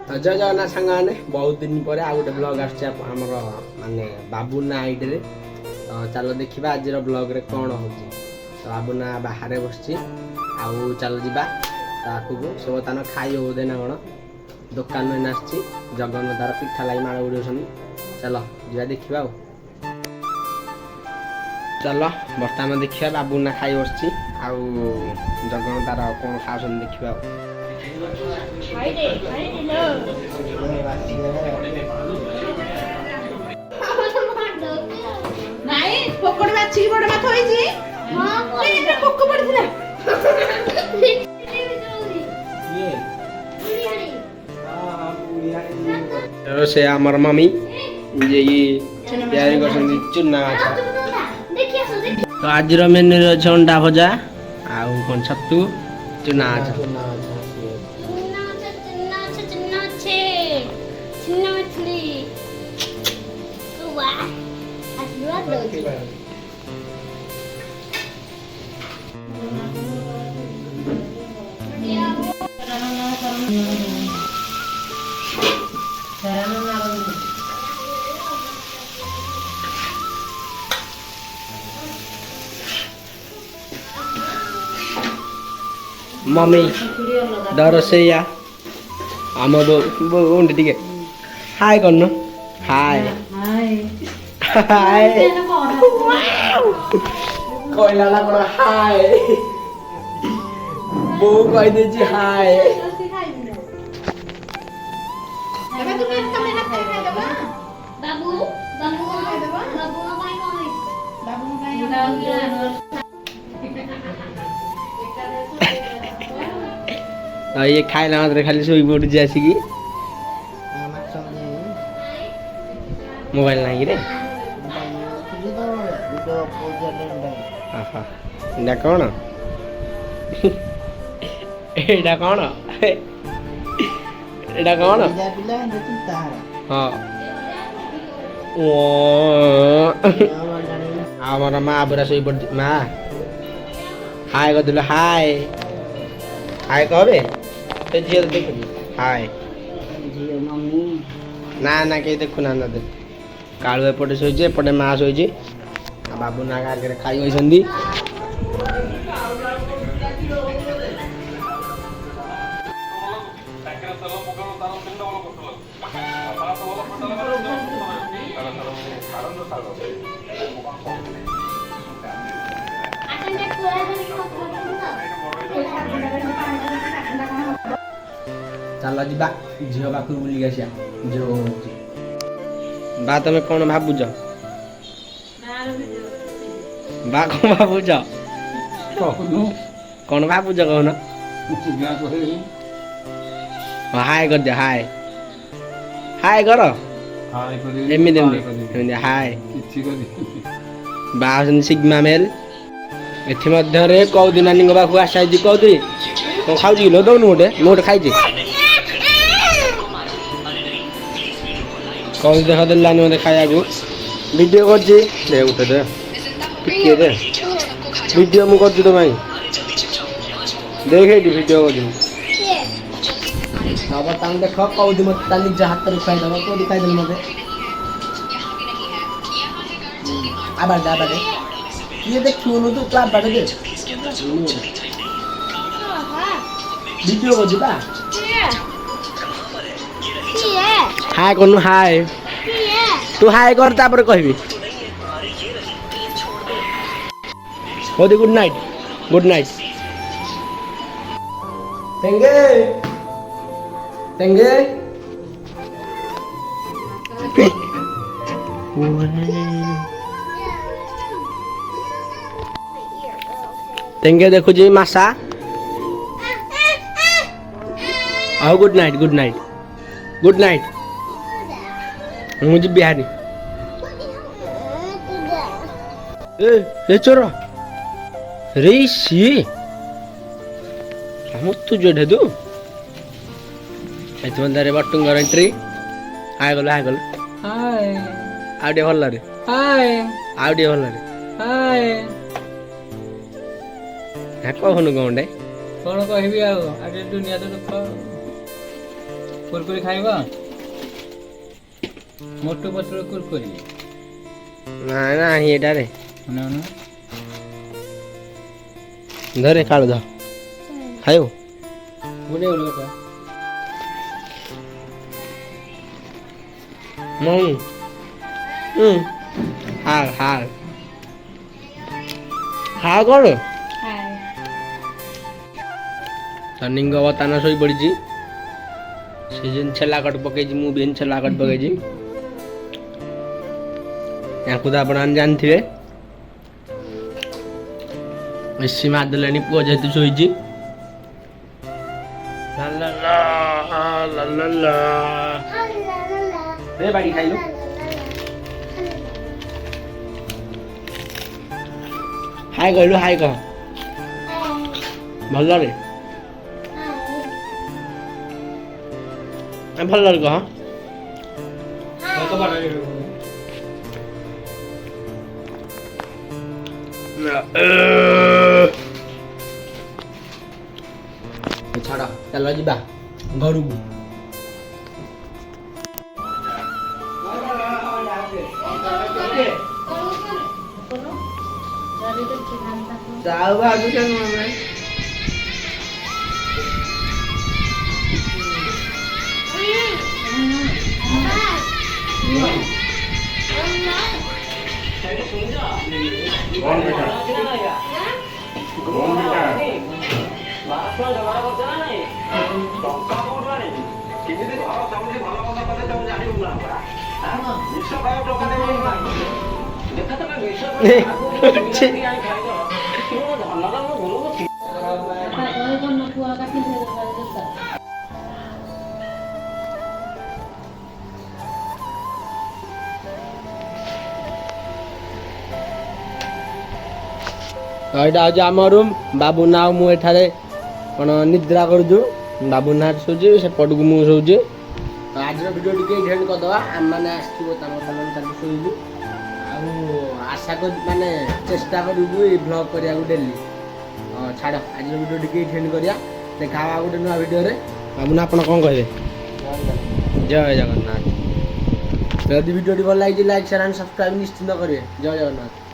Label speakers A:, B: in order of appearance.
A: जय जगन्नाथ सांग मैंने बहुत दिन पर आ गए ब्लॉग आमर माने बाबूना आईडी तो चलो देखा आज ब्लॉग रे कौन हो तो बाबूना बाहर बस चल जा आखू से बर्तमान खाई बोधे ना कौन दुकान में आस जगन तार पिठा लगी माड़ उड़ चलो जा देखा चलो बर्तमान देखा बाबूना खाई बस जगन तार कौन खास देखा
B: ନାଇଁ ପକୋଡ ବାଛି ବଡ ମାଛ ହେଇଛି ହଁ ଏଇଟା ପୋକ ପଡିଥିଲା
A: से आमर मम्मी ये तैयारी कर चुना तो आज मेन्यू अच्छे अंडा भजा आउ कौन छतु चुना मम्मी डर से या आम बोंड टिके हाय करनो हाय हाय कोइला ला कोन हाय बो कहि दे जी हाय
B: बाबू बाबू बाबू
A: ये खाइला मात्र खाली सोई पड़ जासिकी मोबाइल नहीं रे एटा कौन एटा कौन एटा कौन हाँ आमर माँ पूरा सोई पड़ माँ हाय कहलु हाय हाय कहबे ते झील देख हाय ना ना कहीं देखु ना दे कालू एपटे शोचे एपटे माँ शोचे बाबू ना आगे खाई होइछंदी चल जा झील पाख बुलिक आसिया झील बा तुम कौन भावुच बा कौन भावुच कौन भावुच कहन हाय कर दे हाय हाय कर एमती हाय बाहर सिग्मा मेल एथि कौदी नानी पाख आसाई कौदी कौन खाऊ किलो दौनु गोटे गोटे खाई कौन देख देलानी मत खाया वीडियो कर वीडियो मुझे तो भाई देख वीडियो कर देख कौदी मत निज हाथ में खाईदेव कौदी खाईदे मत आबाद आबाद ये देखिए तू तो आबाद दे वीडियो कर हाय कनु हाय तू हाय कर तापर कहबी होदी गुड नाइट तेंगे तेंगे तेंगे देखो जी मासा आओ गुड नाइट मुझे बिहारी ए चोर रे सी हम तू जोड़े दू मंदारे बटुंगर एंट्री हाय हाय आउटे भल रे हाय आउटे भल रे हाय कहनु कौन कौन कहबी आज दुनिया तो दुख
C: कुरकुरी खाइबो मोटू पतलू कुरकुरी
A: ନା ନା ଏଟାରେ
C: ना ना
A: ଧରେ କାଳୁ ଧ ଖାଇବୁ
C: बोले बोले बेटा
A: ମଉ ହାଲ ହାଲ ହାଲ କଣ ରନିଙ୍ଗ ବର୍ତ୍ତମାନ ଶୋଇ ପଡ଼ିଛି ସେ ଯେନ୍ ଛେଲା କଟ ପକେଇଛି ମୁଁ ବି ଛେଲା କଟ ପକେଇଛି ୟାଙ୍କୁ ତ ଆପଣମାନେ ଜାଣିଥିବେ ବେଶୀ ମାରିଦେଲେଣି ପୁଅ ଯେହେତୁ ଶୋଇଛି ବାଡ଼ି ଖାଇଲୁ ହାଇ କହିଲୁ ହାଇ କହ ଭଲରେ ଭଲରେ କହ ଛାଡ଼ ଚାଲ ଯିବା ଘରକୁ ଯାଉ ଭାବୁଛ ଆମେ ଏଇଟା ହଉଛି ଆମ ରୁମ୍ ବାବୁନା ଆଉ ମୁଁ ଏଠାରେ କ'ଣ ନିଦ୍ରା କରୁଛୁ ବାବୁନା ଶୋଉଛି ସେପଟକୁ ମୁଁ ଶୋଉଛି ଆଜିର ଭିଡ଼ିଓ ଟିକେ ଏଇଠି କରିଦେବା ଆମେମାନେ ଆସିଛୁ ତାଙ୍କ ସାଙ୍ଗରେ ତାକୁ ଶୋଇବୁ ଆଉ ଆଶା କରୁ ମାନେ ଚେଷ୍ଟା କରିବୁ ଏଇ ଭ୍ଲଗ୍ କରିବାକୁ ଡେଲି ଛାଡ଼ ଆଜିର ଭିଡ଼ିଓ ଟିକେ ଏଇଠି କରିବା ଦେଖା ହେବା ଗୋଟେ ନୂଆ ଭିଡ଼ିଓରେ ବାବୁନା ଆପଣ କ'ଣ କହିବେ ଜୟ ଜଗନ୍ନାଥ ଯଦି ଭିଡ଼ିଓଟି ଭଲ ଲାଗିଛି ଲାଇକ୍ ସେୟାର ଆଣ୍ଡ ସବସ୍କ୍ରାଇବ୍ ନିଶ୍ଚିନ୍ତ କରିବେ ଜୟ ଜଗନ୍ନାଥ।